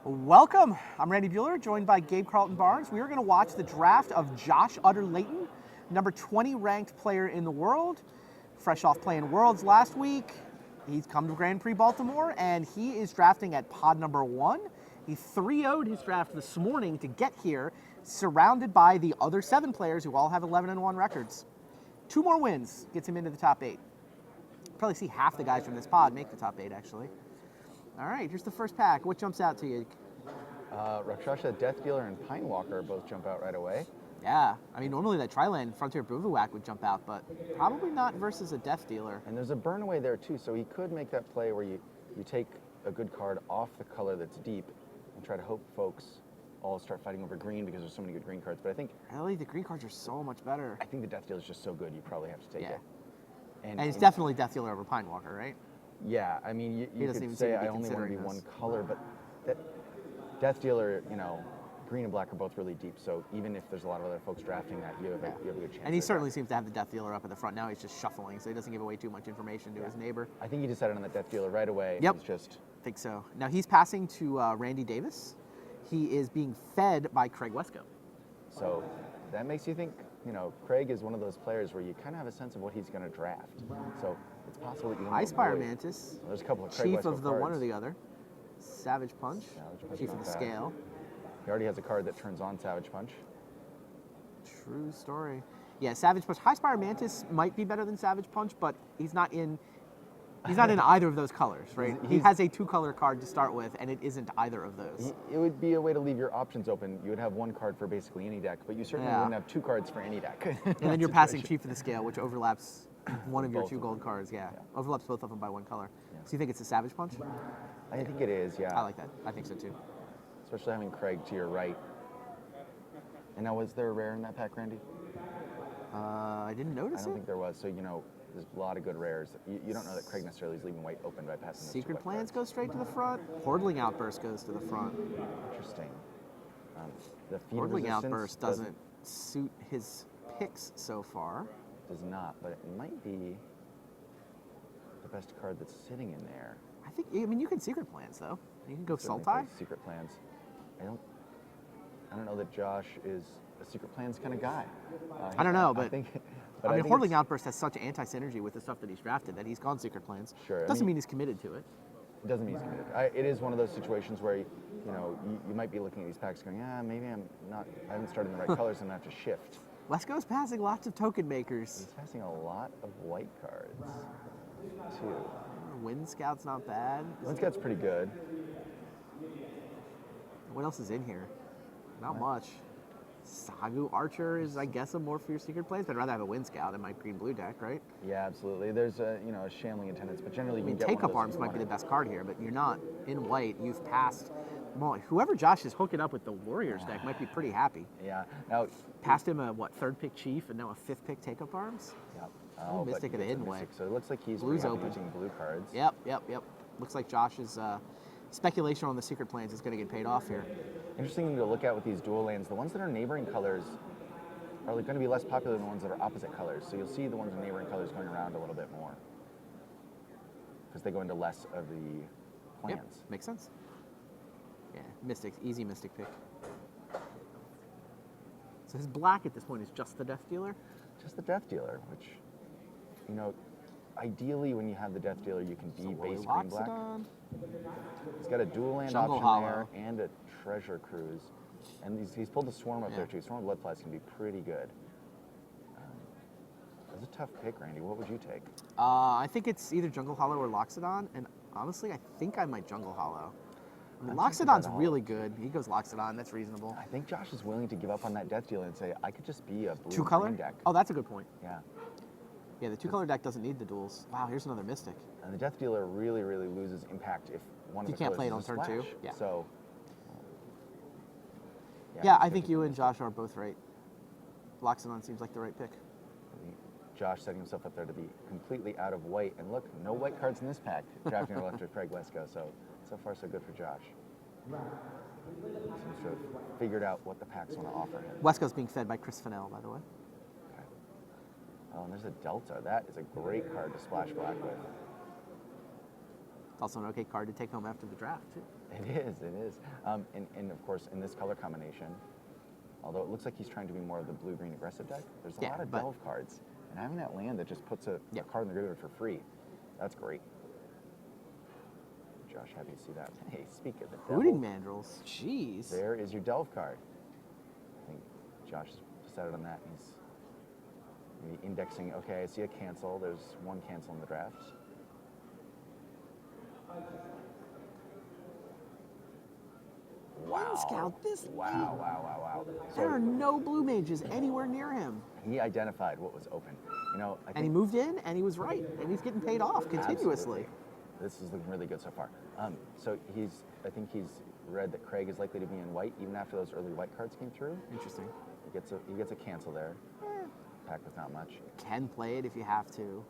Welcome. I'm Randy Bueller, joined by Gabe Carlton Barnes. We are going to watch the draft of Josh Leyton, number 20 ranked player in the world, fresh off playing Worlds last week. He's come to Grand Prix Baltimore, and he is drafting at pod number 1. He 3-0'd his draft this morning to get here, surrounded by the other 7 players who all have 11-1 records. 2 more wins gets him into the top 8. Probably see half the guys from this pod make the top 8, actually. All right, here's the first pack. What jumps out to you? Rakshasa, Death Dealer, and Pinewalker both jump out right away. Yeah, I mean, normally that Triland Frontier Bivouac would jump out, but probably not versus a Death Dealer. And there's a burn away there too, so he could make that play where you take a good card off the color that's deep and try to hope folks all start fighting over green because there's so many good green cards. But I think really the green cards are so much better. I think the Death Dealer is just so good, you probably have to take it. And it's definitely Death Dealer over Pinewalker, right? Yeah, I mean, you could say I only want to be one color, but that Death Dealer, green and black are both really deep, so even if there's a lot of other folks drafting that, you have a good chance. And he certainly seems to have the Death Dealer up at the front now. He's just shuffling, so he doesn't give away too much information to his neighbor. I think he decided on the Death Dealer right away. Yep, It's just... I think so. Now he's passing to Randy Davis. He is being fed by Craig Wesco. So that makes you think, Craig is one of those players where you kind of have a sense of what he's going to draft. So it's possible that you can Highspire Mantis. Well, there's a couple of Craig Chief Wesco of the cards. one or the other. Savage Punch. Chief of the Scale. He already has a card that turns on Savage Punch. True story. Yeah, Savage Punch. Highspire Mantis might be better than Savage Punch, but he's not in either of those colors, right? He has a 2-color card to start with, and it isn't either of those. It would be a way to leave your options open. You would have 1 card for basically any deck, but you certainly wouldn't have 2 cards for any deck. And then you're passing Chief of the Scale, which overlaps one of your 2 gold cards. Yeah, overlaps both of them by 1 color. Yeah. So you think it's a Savage Punch? I think it is, yeah. I like that. I think so too. Especially having Craig to your right. And now, was there a rare in that pack, Randy? I didn't notice it. I don't think there was. So, there's a lot of good rares. You don't know that Craig necessarily is leaving white open by passing those Secret 2 Plans cards. go straight to the front. Hordling Outburst goes to the front. Interesting. The Feed Hordling Resistance Outburst doesn't suit his picks so far. Does not, but it might be the best card that's sitting in there. I mean, you can Secret Plans, though. You can go Certainly Sultai. play Secret Plans. I don't know that Josh is a Secret Plans kind of guy. I don't know, but I think Hordling Outburst has such anti-synergy with the stuff that he's drafted that he's gone Secret Plans. Sure. Doesn't mean he's committed to it. It doesn't mean he's committed. It is one of those situations where, you might be looking at these packs going, maybe I haven't started in the right colors, and I'm going to have to shift. Wesco's passing lots of token makers. He's passing a lot of white cards, too. Wind Scout's not bad. Wind Scout's pretty good. What else is in here? Not much. Sagu Archer is, I guess, more for your Secret Plans, but I'd rather have a Wind Scout in my green-blue deck, right? Yeah, absolutely. There's a Shambling Attendants, but generally you can get Take-Up Arms might be the best card here, but you're not in white. You've passed. Well, whoever Josh is hooking up with the Warriors deck might be pretty happy. Yeah. Now, passed him a 3rd pick Chief and now a 5th pick Take-Up Arms. Yep. Oh, Mystic of the Hidden Way. So it looks like he's Blue's open. using blue cards. Yep. Looks like Josh's speculation on the Secret Plans is going to get paid off here. Interesting thing to look at with these dual lands. The ones that are neighboring colors are going to be less popular than the ones that are opposite colors. So you'll see the ones in neighboring colors going around a little bit more because they go into less of the plans. Yep, makes sense. Yeah, Mystic, easy Mystic pick. So his black at this point is just the Death Dealer? Just the Death Dealer, which, ideally when you have the Death Dealer, you can be base green black. He's got a dual land Jungle option Hollow there and a Treasure Cruise. And he's pulled the Swarm up there too. Swarm of Bloodflies can be pretty good. That's a tough pick, Randy. What would you take? I think it's either Jungle Hollow or Loxodon, and honestly, I think I might Jungle Hollow. Loxodon's really good. He goes Loxodon. That's reasonable. I think Josh is willing to give up on that Death Dealer and say, I could just be a blue 2-color deck. Oh, that's a good point. Yeah. Yeah, the 2-color deck doesn't need the duels. Wow, here's another Mystic. And the Death Dealer really, really loses impact if one of the can't play it on is a turn 2. splash. Yeah. So. Yeah, I think you and Josh are both right. Loxodon seems like the right pick. Josh setting himself up there to be completely out of white. And look, no white cards in this pack. Drafting our left with Craig Wesco. So far, so good for Josh. Seems to have figured out what the packs want to offer him. Wesco's being fed by Chris Fennell, by the way. Okay. Oh, and there's a Delta. That is a great card to splash black with. It's also an okay card to take home after the draft, too. It is. And of course, in this color combination, although it looks like he's trying to be more of the blue-green aggressive deck, there's a lot of delve cards. And having that land that just puts a card in the graveyard for free, that's great. Josh, happy to see that. Hey, speak of the devil. Hooting Mandrills. Jeez. There is your delve card. I think Josh decided on that. He's maybe indexing. Okay, I see a cancel. There's one cancel in the draft. Wow. Scout this. Wow. There are no blue mages anywhere near him. He identified what was open. You know, I think And he moved in, and he was right, and he's getting paid off continuously. Absolutely. This is looking really good so far. So I think he's read that Craig is likely to be in white even after those early white cards came through. Interesting. He gets a cancel there. Pack with not much. Can play it if you have to.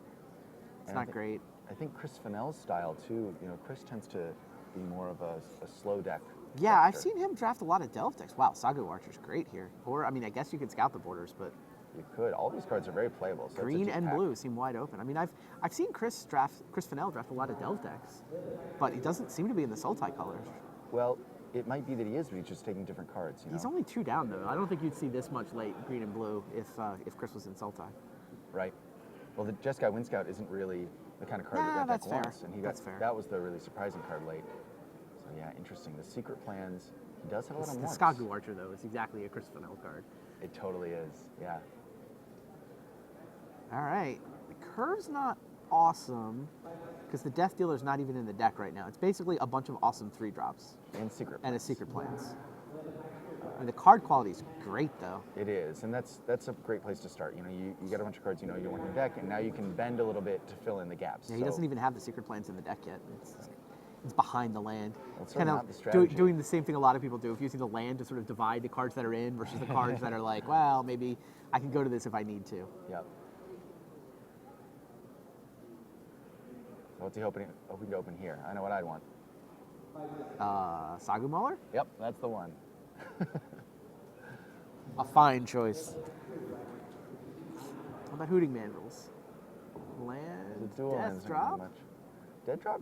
It's not great. I think Chris Fennell's style too. You know, Chris tends to be more of a slow deck. Yeah, I've seen him draft a lot of delve decks. Wow, Saga Archer's great here. Or, I mean, I guess you could scout the borders, but You could. All these cards are very playable. So green and blue seem wide open. I mean, I've seen Chris Fennell draft a lot of delve decks, but he doesn't seem to be in the Sultai colors. Well, it might be that he is, but he's just taking different cards. You know? He's only 2 down though. I don't think you'd see this much late green and blue if Chris was in Sultai. Right. Well, the Jeskai Wind Scout isn't really the kind of card that that's deck fair. wants, and That's fair. that was the really surprising card late. So yeah, interesting. The secret plans. He does have a lot of The morphs. Skagu Archer though is exactly a Chris Fennell card. It totally is. Yeah. All right, the curve's not awesome because the Death Dealer's not even in the deck right now. It's basically a bunch of awesome 3-drops And secret. and a Plans. Secret Plans. I mean, the card quality is great though. It is, and that's a great place to start. You know, you get a bunch of cards you know you want in your deck, and now you can bend a little bit to fill in the gaps. Yeah, he doesn't even have the Secret Plans in the deck yet. It's behind the land. That's Kind not the of strategy. doing the same thing a lot of people do of using the land to sort of divide the cards that are in versus the cards that are like, well, maybe I can go to this if I need to. Yep. So what's he hoping to open here? I know what I'd want. Sagu Mauler? Yep, that's the one. A fine choice. What about Hooting Mandrills? The Land, dual Death lands don't Drop? have much. Death Drop?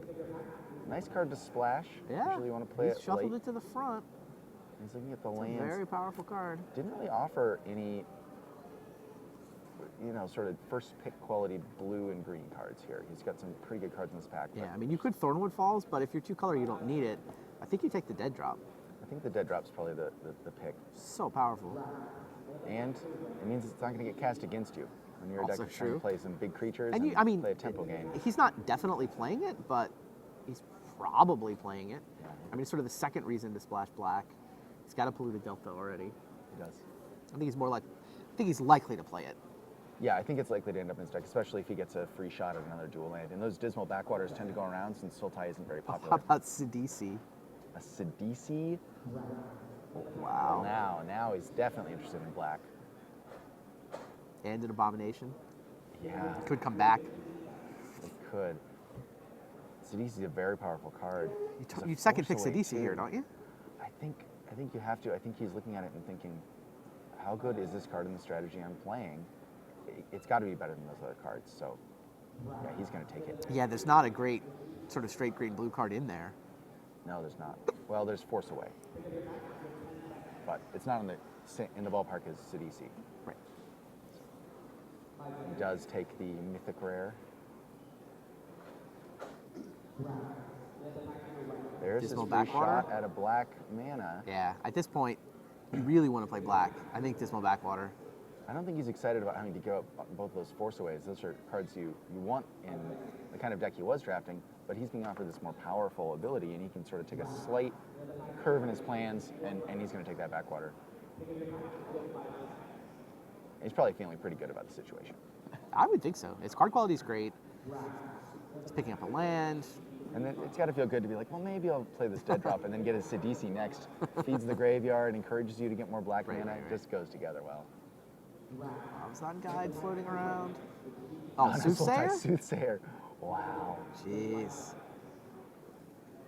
Nice card to splash. Yeah. Usually you want to play He's it shuffled late. it to the front. He's looking at the It's a lands. very powerful card. Didn't really offer any, you know, sort of first pick quality blue and green cards here. He's got some pretty good cards in this pack. Yeah, I mean, you could Thornwood Falls, but if you're 2-color, you don't need it. I think you take the Dead Drop. I think the Dead Drop's probably the pick. So powerful. And it means it's not going to get cast against you. When your deck Also is trying to true. play some big creatures And and you, I mean, play a tempo game. he's not definitely playing it, but he's probably playing it. Yeah. I mean, it's sort of the second reason to splash black. He's got a polluted Delta already. He does. I think he's likely to play it. Yeah, I think it's likely to end up in his deck, especially if he gets a free shot at another dual land. And those dismal backwaters tend to go around since Sultai isn't very How popular. about Sidisi? A Sidisi? Wow. Now he's definitely interested in black. And an Abomination. Yeah, Could come back. it could. Sidisi's a very powerful card. He's a You second pick force away, Sidisi too. here, don't you? I think you have to. I think he's looking at it and thinking, how good is this card in the strategy I'm playing? It's got to be better than those other cards. So, yeah, he's going to take it. Yeah, there's not a great sort of straight green blue card in there. No, there's not. Well, there's Force Away, but it's not in the ballpark as Sidisi. Right. He does take the Mythic Rare. There's his Dismal free Backwater? shot at a black mana. Yeah, at this point, you really want to play black. I think Dismal Backwater. I don't think he's excited about having to give up both those Force Aways. Those are cards you want in the kind of deck he was drafting, but he's being offered this more powerful ability, and he can sort of take a slight curve in his plans, and he's going to take that Backwater. He's probably feeling pretty good about the situation. I would think so. His card quality is great. He's picking up a land. And then it's got to feel good to be like, well, maybe I'll play this Dead Drop and then get his Sidisi next. Feeds the graveyard, encourages you to get more black mana. It just goes together well. Ramzan Guide floating around. Oh, Sultai Soothsayer? Soothsayer. Wow. Jeez.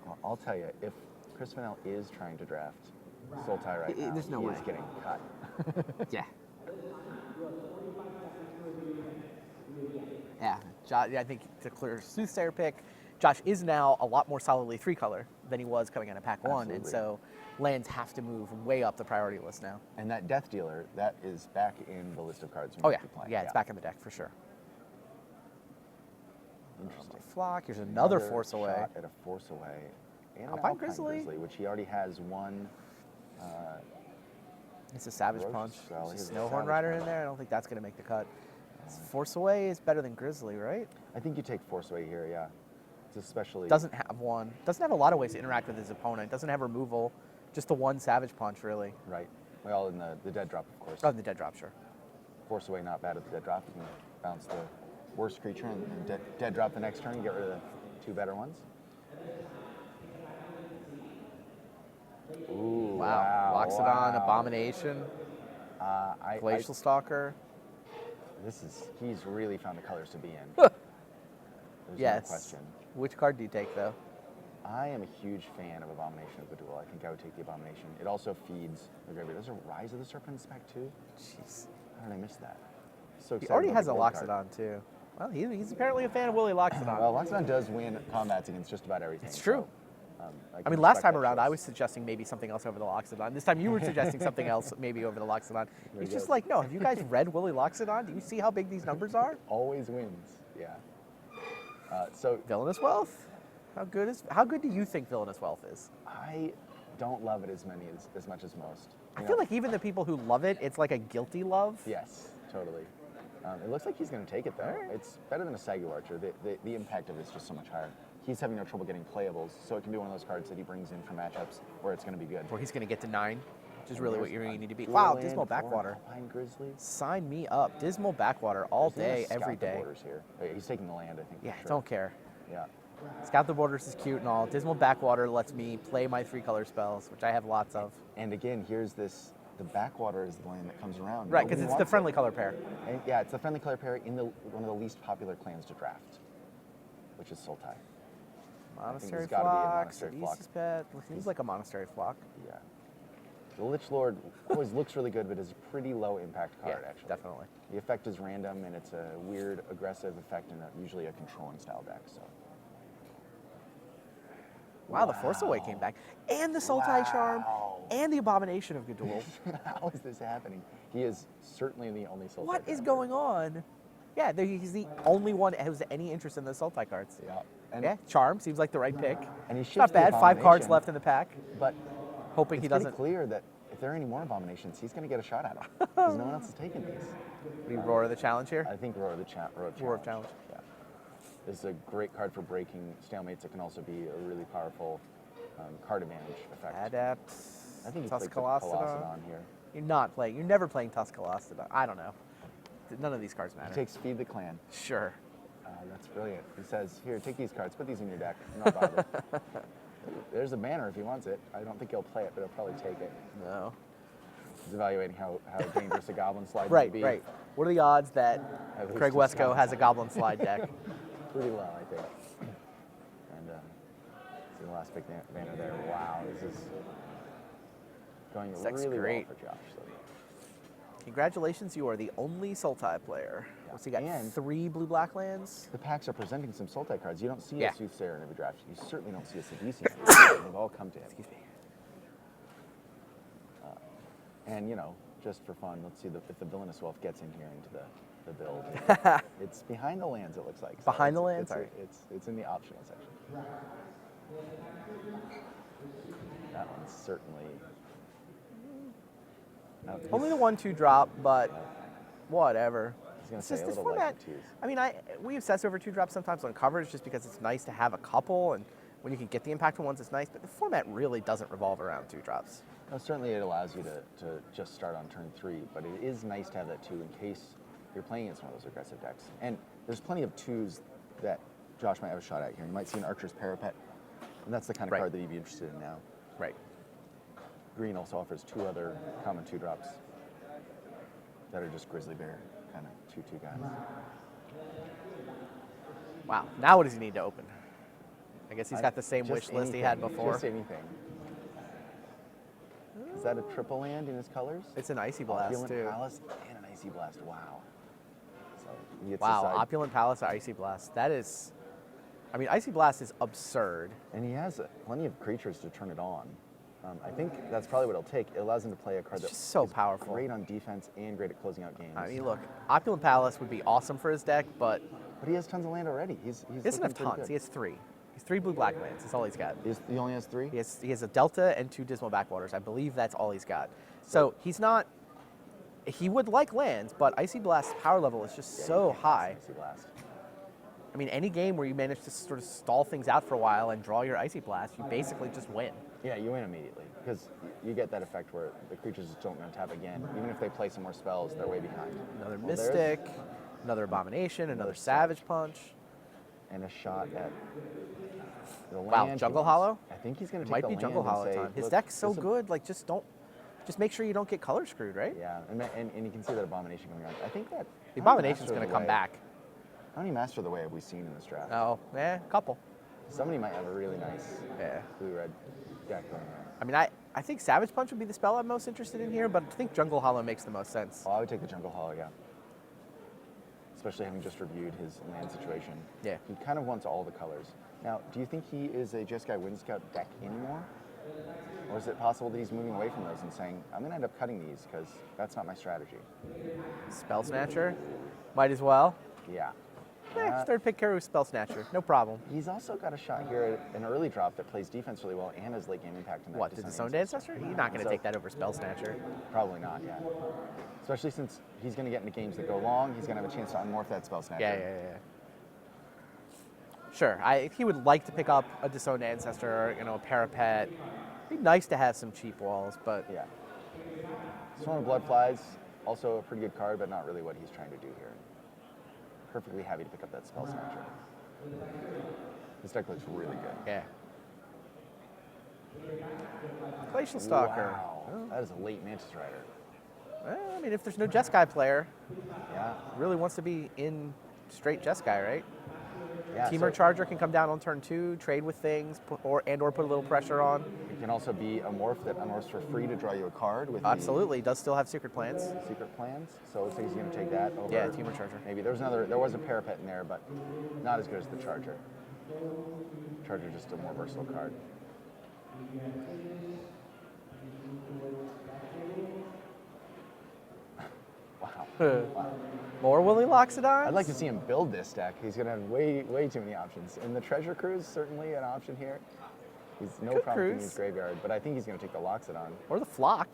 Well, I'll tell you, if Chris Fennell is trying to draft Sultai right now, There's no he way. is getting cut. Yeah. Yeah, I think it's a clear Soothsayer pick. Josh is now a lot more solidly 3-color than he was coming out of pack 1, and Absolutely. so lands have to move way up the priority list now. And that Death Dealer, that is back in the list of cards we Oh might yeah, be playing. yeah, it's back in the deck for sure. Interesting. Flock. Here's another Force Away. Shot at a Force Away. And an Alpine Grizzly. which he already has one. It's a Savage Ferocious Punch. Growl. There's a Here's a Snowhorn Savage Rider in Punch. there. I don't think that's going to make the cut. Force Away is better than Grizzly, right? I think you take Force Away here, yeah. It's especially. Doesn't have one. Doesn't have a lot of ways to interact with his opponent. Doesn't have removal. Just the one Savage Punch, really. Right. Well, in the dead drop, of course. Oh, the dead drop, sure. Force Away not bad at the dead drop. You can bounce the worst creature and dead drop the next turn and get rid of the 2 better ones. Ooh, Wow. Loxodon, wow. Abomination, Glacial Stalker. He's really found the colors to be in. There's Yes. no question. Which card do you take, though? I am a huge fan of Abomination of Gudul. I think I would take the Abomination. It also feeds the graveyard. There's a Rise of the Serpent spec too. Jeez. How did I miss that? So He excited already about has the a gold card. Loxodon, too. Well, he's apparently a fan of Willie Loxodon. Well, Loxodon does win combats against just about everything. It's true. So, I can mean, last respect time that around, choice. I was suggesting maybe something else over the Loxodon. This time you were suggesting something else maybe over the Loxodon. There He's he just goes. like, no, have you guys read Willie Loxodon? Do you see how big these numbers are? Always wins. Yeah. So Villainous Wealth? How good do you think Villainous Wealth is? I don't love it as much as most. I You feel know? like even the people who love it, it's like a guilty love. Yes, totally. It looks like he's going to take it though. All right. It's better than a Sagu Archer. The impact of it is just so much higher. He's having no trouble getting playables, so it can be one of those cards that he brings in for matchups where it's going to be good. Where he's going to get to 9, which is really what you need to be. Dual Wow, land Dismal for an Backwater. Alpine Grizzly. Sign me up. Dismal Backwater all He's gonna day, scout every the day. borders here. He's taking the land, I think. for Yeah, sure. don't care. Yeah. Scout the Borders is cute and all. Dismal Backwater lets me play my 3-color spells, which I have lots of. And again, here's this. The Backwater is the land that comes around. Right, because Nobody it's the wants friendly it. color pair. And yeah, it's the friendly color pair in one of the least popular clans to draft, which is Sultai. Monastery there's gotta be a Flock, Monastery Flock. Seduce's Pet. Seems like a Monastery Flock. Yeah. The Lich Lord always looks really good, but is a pretty low impact card, Yeah, actually. definitely. The effect is random, and it's a weird, aggressive effect in usually a controlling style deck. So. Wow, the Force Away came back. And the Sultai Charm, Wow. and the Abomination of Gudul. How is this happening? He is certainly the only Sultai. What is fan. going on? Yeah, he's the only one who has any interest in the Sultai cards. Yeah. And, Yeah, Charm seems like the right pick. And he It's shifts not the bad. 5 cards Abomination, left in the pack. But Hoping it's he pretty doesn't. clear that if there are any more Abominations, he's going to get a shot at them because no one else is taking these. We roar the challenge here. I think Roar of Challenge. Yeah. This is a great card for breaking stalemates. It can also be a really powerful card advantage effect. Adept. I think he plays Tuscalostodon. Colossadon here. You're never playing Tuscalostodon. I don't know. None of these cards matter. He takes Feed the Clan. Sure. That's brilliant. He says, here, take these cards, put these in your deck. I'm not bothered. There's a banner if he wants it. I don't think he'll play it, but he'll probably take it. No. He's evaluating how dangerous a Goblin Slide Right, might be. right. What are the odds that At least Craig it's Wesco not. has a Goblin Slide deck? Pretty low, I think. And see the last big banner there. Wow, this is going This deck's really great. well for Josh. So. Congratulations, you are the only Sultai player. Yeah. What's he got? And- 3 black lands? The packs are presenting some Sultai cards. You don't see Yeah. a Soothsayer in every draft. You certainly don't see a Sidician. They've all come to him. Excuse me. And, just for fun, let's see if the Villainous Wealth gets in here into the build. It's behind the lands, it looks like. So Behind the it's- lands? It's, Alright. it's in the optional section. That one's certainly... Only the 1/2 drop, but whatever. He's going to It's say just a this little format. like the twos. I mean, we obsess over 2 drops sometimes on coverage just because it's nice to have a couple, and when you can get the impactful ones, it's nice. But the format really doesn't revolve around 2 drops. No, certainly it allows you to just start on turn 3, but it is nice to have that 2 in case you're playing against one of those aggressive decks. And there's plenty of 2s that Josh might have a shot at here. You might see an Archer's Parapet, and that's the kind of Right. card that you'd be interested in now. Right. Green also offers 2 other common 2 drops that are just Grizzly Bear kind of 2/2 guys. Wow. Now what does he need to open? I guess he's got the same Just wish list he had anything, before. Just anything. Is that a triple land in his colors? It's an Icy Blast, Opulent too. Palace and an Icy Blast. Wow. So he gets to Wow, decide- Opulent Palace or Icy Blast. That is I mean, Icy Blast is absurd. And he has plenty of creatures to turn it on. I think that's probably what it'll take. It allows him to play a card It's that's just so powerful. great on defense and great at closing out games. I mean, look, Opulent Palace would be awesome for his deck, but he has tons of land already. He doesn't have tons. He has 3. He's 3 blue-black lands. That's all he's got. He only has 3? He has a Delta and 2 Dismal Backwaters. I believe that's all he's got. So he's not. He would like lands, but Icy Blast's power level is just so high. Icy Blast. I mean, any game where you manage to sort of stall things out for a while and draw your Icy Blast, you basically just win. Yeah, you win immediately because you get that effect where the creatures just don't tap again. Even if they play some more spells, they're way behind. Another Mystic, another Abomination, another Savage Punch. And a shot at the land. Wow, Jungle Hollow? I think he's going to take Might the be land Jungle and Hollow say, time. His "Look, deck's so this good, like just make sure you don't get color screwed, right? Yeah, and you can see that Abomination coming around. I think that The Abomination's going to come back. How many Master of the Way have we seen in this draft? Oh, a couple. Somebody might have a really nice blue-red deck going on. I mean, I think Savage Punch would be the spell I'm most interested in here, but I think Jungle Hollow makes the most sense. Oh, I would take the Jungle Hollow, yeah. Especially having just reviewed his land situation. Yeah. He kind of wants all the colors. Now, do you think he is a Jeskai Wind Scout deck anymore? Or is it possible that he's moving away from those and saying, I'm going to end up cutting these because that's not my strategy? Spell Snatcher, might as well. Yeah. Third pick Karu Spell Snatcher, no problem. He's also got a shot here at an early drop that plays defense really well and has late game impact in that. What, the Disowned Ancestor? You're not going to take that over Spell Snatcher. Probably not, yeah. Especially since he's going to get into games that go long, he's going to have a chance to unmorph that Spell Snatcher. Yeah. Sure, he would like to pick up a Disowned Ancestor, a Parapet. It'd be nice to have some cheap walls, but... Yeah. Storm of Blood Flies, also a pretty good card, but not really what he's trying to do here. Perfectly happy to pick up that Spell Snatcher. This deck looks really good. Yeah. Glacial Stalker. Wow, that is a late Mantis Rider. Well, I mean, if there's no Jeskai player, Yeah. really wants to be in straight Jeskai, right? Yeah, Teamer Charger can come down on turn 2, trade with things, or put a little pressure on. It can also be a morph that unmorphs for free to draw you a card with Absolutely, does still have Secret Plans. Secret Plans. So it looks like he's going to take that over. Yeah, Teamer Charger. Maybe there was a Parapet in there, but not as good as the Charger. Charger just a more versatile card. Wow. More Willy Loxodon? I'd like to see him build this deck. He's going to have way too many options. And the Treasure Cruise, certainly an option here. He's no Good problem in cruise. his graveyard, but I think he's going to take the Loxodon. Or the Flock.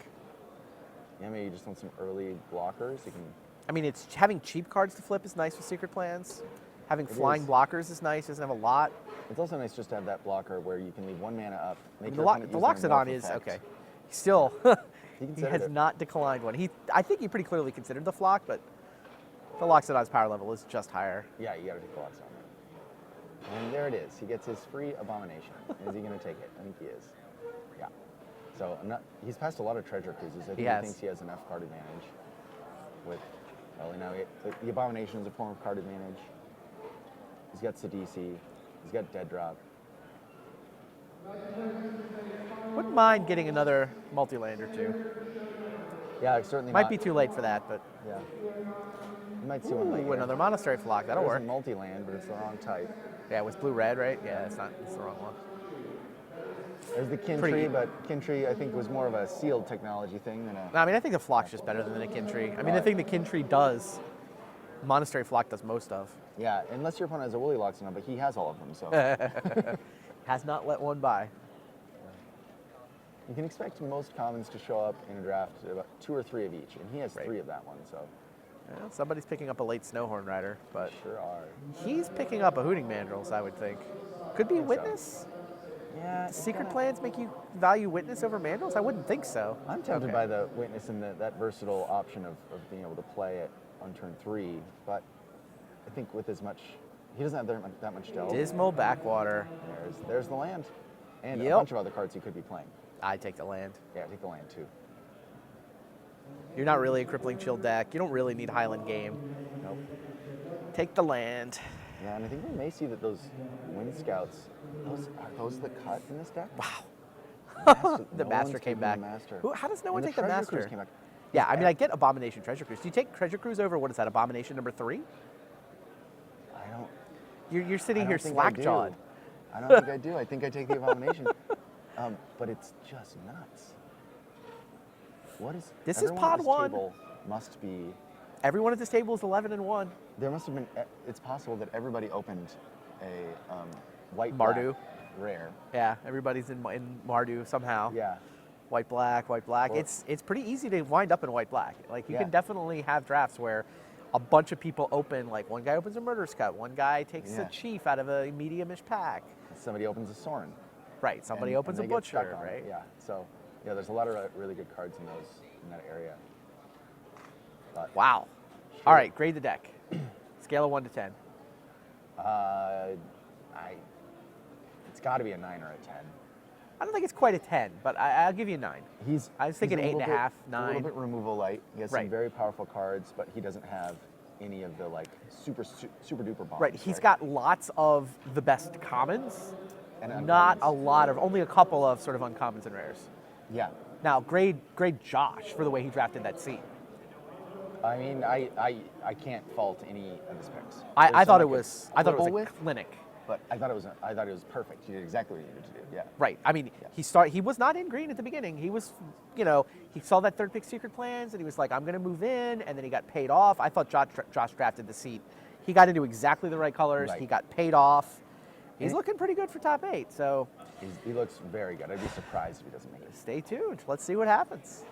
Yeah, maybe you just want some early blockers. You can. I mean, it's having cheap cards to flip is nice with Secret Plans. Having flying is. blockers is nice. Doesn't have a lot. It's also nice just to have that blocker where you can leave 1 mana up. Make The your opponent use their Loxodon morph is effect. okay. Still, he considered has it. not declined one. I think he pretty clearly considered the Flock, but the Loxodon's power level is just higher. Yeah, you got to take the Loxodon. And there it is. He gets his free Abomination. Is he going to take it? I think he is. Yeah. So he's passed a lot of Treasure Cruises. I think he thinks he has enough card advantage. The Abomination is a form of card advantage. He's got Sidisi. He's got Dead Drop. Wouldn't mind getting another multi-land or two. Yeah, certainly Might be too late for that, but Yeah. You might see one later. ooh, another Monastery Flock. That'll There's work. a multi-land, but it's the wrong type. Yeah, with blue-red, right? Yeah, it's the wrong one. There's the Kintree, but Kintree I think was more of a sealed technology thing than a... No, I mean, I think the Flock's just better than the Kintree. I mean, the thing the Kintree does, Monastery Flock does most of. Yeah, unless your opponent has a Willy Loxodon, but he has all of them, so... Has not let one by. You can expect most commons to show up in a draft about 2 or 3 of each, and he has 3 of that one, so... Well, somebody's picking up a late Snowhorn Rider, but Sure are. he's picking up a Hooting Mandrills, I would think. Could be Witness? Yeah. Secret Plans make you value Witness over Mandrills? I wouldn't think so. I'm tempted by the Witness and that versatile option of being able to play it on turn 3, but I think with as much... He doesn't have that much delve. Dismal Backwater. There's the land. And a Yep. bunch of other cards he could be playing. I take the land. Yeah, take the land too. You're not really a Crippling Chill deck. You don't really need Highland Game. Nope. Take the land. Yeah, and I think we may see that those Wind Scouts, are those the cut in this deck? Wow. The No Master one's came taking back. the Master. How does no one And take the the Treasure Cruise Master? came back. Yeah, I mean, I get Abomination Treasure Cruise. Do you take Treasure Cruise over, what is that, Abomination number 3? You're sitting I here don't think I do. slack-jawed. I don't think I do. I think I take the Abomination. But it's just nuts. What is... This is everyone pod at this one. table must be... Everyone at this table is 11-1. There must have been... It's possible that everybody opened a white Mardu. black rare. Yeah, everybody's in Mardu somehow. Yeah. White black, white black. Well, it's pretty easy to wind up in white black. Like you Yeah. can definitely have drafts where a bunch of people open. Like one guy opens a Murderous Cut, one guy takes Yeah. a Chief out of a medium-ish pack. Somebody opens a Sorin. Right. Somebody and- opens and a they get stuck Butcher. on it. Right. Yeah. So, yeah, there's a lot of really good cards in that area. But, Wow. sure. All right. Grade the deck. Scale of 1 to 10. It's got to be a 9 or a 10. I don't think it's quite a 10, but I'll give you a 9. I was thinking he's 8.5, A 9. little bit removal light. He has Right. some very powerful cards, but he doesn't have any of the like super duper bombs. Right. He's got lots of the best commons, And not uncommons. a lot of, only a couple of sort of uncommons and rares. Yeah. Now, grade Josh for the way he drafted that scene. I mean, I can't fault any of his picks. I There's thought some it I was could a quibble with, clinic. but I thought it was perfect. He did exactly what he needed to do. Yeah. Right. I mean, he was not in green at the beginning. He was, he saw that third pick Secret Plans and he was like, I'm going to move in, and then he got paid off. I thought Josh drafted the seat. He got into exactly the right colors. Right. He got paid off. He's And- looking pretty good for top 8. So He looks very good. I'd be surprised if he doesn't make it. stay tuned. Let's see what happens.